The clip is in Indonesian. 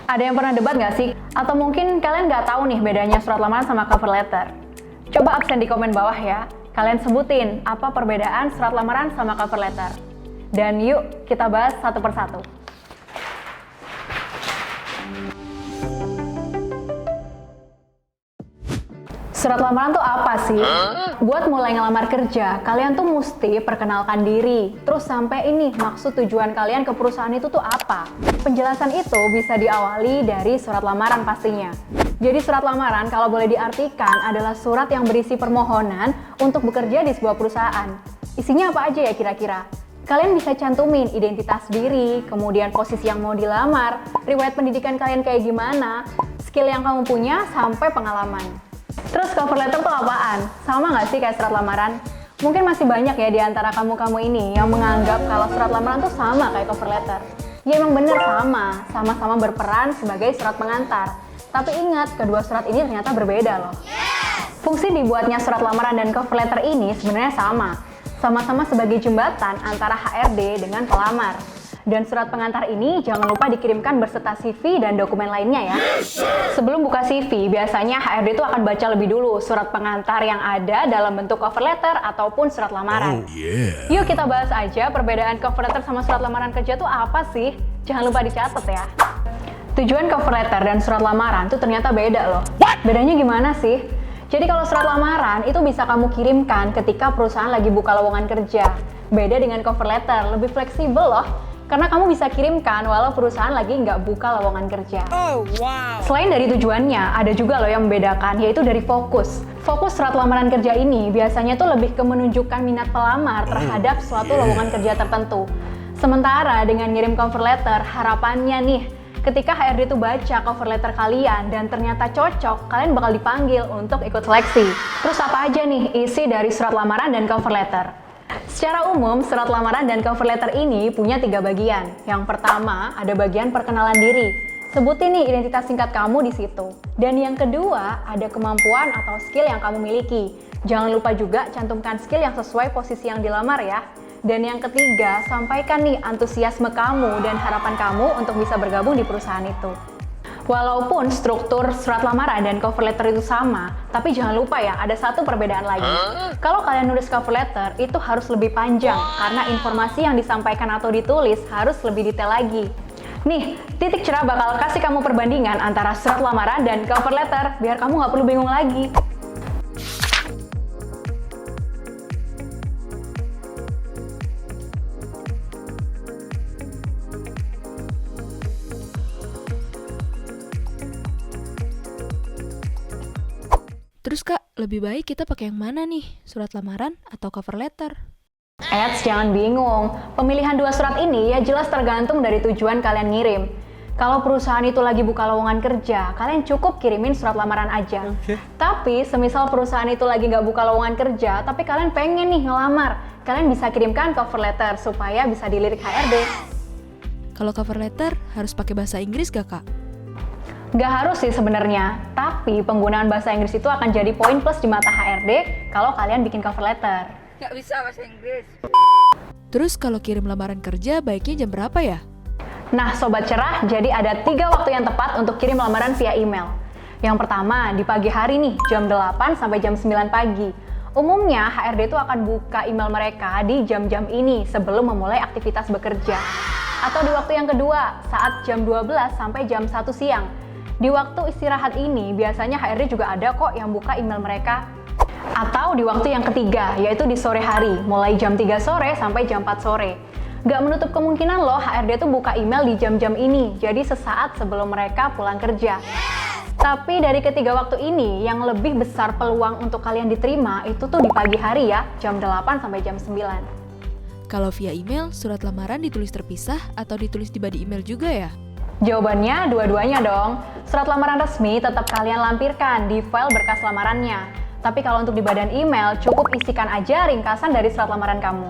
Ada yang pernah debat nggak sih? Atau mungkin kalian nggak tahu nih bedanya surat lamaran sama cover letter? Coba absen di komen bawah ya. Kalian sebutin apa perbedaan surat lamaran sama cover letter. Dan yuk kita bahas satu persatu. Surat lamaran tuh apa sih? Buat mulai ngelamar kerja, kalian tuh mesti perkenalkan diri. Terus sampai ini, maksud tujuan kalian ke perusahaan itu tuh apa? Penjelasan itu bisa diawali dari surat lamaran pastinya. Jadi surat lamaran kalau boleh diartikan adalah surat yang berisi permohonan untuk bekerja di sebuah perusahaan. Isinya apa aja ya kira-kira? Kalian bisa cantumin identitas diri, kemudian posisi yang mau dilamar, riwayat pendidikan kalian kayak gimana, skill yang kamu punya, sampai pengalaman. Terus cover letter tuh apaan? Sama nggak sih kayak surat lamaran? Mungkin masih banyak ya di antara kamu-kamu ini yang menganggap kalau surat lamaran tuh sama kayak cover letter. Ya emang bener sama-sama berperan sebagai surat pengantar. Tapi ingat, kedua surat ini ternyata berbeda loh. Fungsi dibuatnya surat lamaran dan cover letter ini sebenarnya sama-sama sebagai jembatan antara HRD dengan pelamar. Dan surat pengantar ini jangan lupa dikirimkan berserta CV dan dokumen lainnya ya. Sebelum buka CV, biasanya HRD itu akan baca lebih dulu surat pengantar yang ada dalam bentuk cover letter ataupun surat lamaran. Yuk kita bahas aja perbedaan cover letter sama surat lamaran kerja itu apa sih? Jangan lupa dicatat ya. Tujuan cover letter dan surat lamaran itu ternyata beda loh. Bedanya gimana sih? Jadi kalau surat lamaran itu bisa kamu kirimkan ketika perusahaan lagi buka lowongan kerja. Beda dengan cover letter, lebih fleksibel loh. Karena kamu bisa kirimkan walau perusahaan lagi nggak buka lowongan kerja. Selain dari tujuannya, ada juga loh yang membedakan, yaitu dari fokus. Fokus surat lamaran kerja ini biasanya tuh lebih ke menunjukkan minat pelamar terhadap suatu lowongan kerja tertentu. Sementara dengan ngirim cover letter, harapannya nih, ketika HRD tuh baca cover letter kalian dan ternyata cocok, kalian bakal dipanggil untuk ikut seleksi. Terus apa aja nih isi dari surat lamaran dan cover letter? Secara umum, surat lamaran dan cover letter ini punya 3 bagian. Yang pertama, ada bagian perkenalan diri. Sebutin nih identitas singkat kamu di situ. Dan yang kedua, ada kemampuan atau skill yang kamu miliki. Jangan lupa juga cantumkan skill yang sesuai posisi yang dilamar ya. Dan yang ketiga, sampaikan nih antusiasme kamu dan harapan kamu untuk bisa bergabung di perusahaan itu. Walaupun struktur surat lamaran dan cover letter itu sama, tapi jangan lupa ya, ada satu perbedaan lagi. Kalau kalian nulis cover letter, itu harus lebih panjang, karena informasi yang disampaikan atau ditulis harus lebih detail lagi. Nih, titik cerah bakal kasih kamu perbandingan antara surat lamaran dan cover letter, biar kamu nggak perlu bingung lagi. Terus Kak, lebih baik kita pakai yang mana nih? Surat lamaran atau cover letter? Jangan bingung. Pemilihan dua surat ini ya jelas tergantung dari tujuan kalian ngirim. Kalau perusahaan itu lagi buka lowongan kerja, kalian cukup kirimin surat lamaran aja. Tapi semisal perusahaan itu lagi nggak buka lowongan kerja, tapi kalian pengen nih ngelamar, kalian bisa kirimkan cover letter supaya bisa dilirik HRD. Kalau cover letter harus pakai bahasa Inggris gak Kak? Nggak harus sih sebenarnya, tapi penggunaan bahasa Inggris itu akan jadi poin plus di mata HRD kalau kalian bikin cover letter. Nggak bisa bahasa Inggris. Terus kalau kirim lamaran kerja baiknya jam berapa ya? Nah Sobat Cerah, jadi ada 3 waktu yang tepat untuk kirim lamaran via email. Yang pertama, di pagi hari nih, jam 8 sampai jam 9 pagi. Umumnya HRD itu akan buka email mereka di jam-jam ini sebelum memulai aktivitas bekerja. Atau di waktu yang kedua, saat jam 12 sampai jam 1 siang. Di waktu istirahat ini, biasanya HRD juga ada kok yang buka email mereka. Atau di waktu yang ketiga, yaitu di sore hari, mulai jam 3 sore sampai jam 4 sore. Gak menutup kemungkinan loh HRD tuh buka email di jam-jam ini, jadi sesaat sebelum mereka pulang kerja. Tapi dari ketiga waktu ini, yang lebih besar peluang untuk kalian diterima itu tuh di pagi hari ya, jam 8 sampai jam 9. Kalau via email, surat lamaran ditulis terpisah atau ditulis di body email juga ya? Jawabannya dua-duanya dong. Surat lamaran resmi tetap kalian lampirkan di file berkas lamarannya. Tapi kalau untuk di badan email, cukup isikan aja ringkasan dari surat lamaran kamu.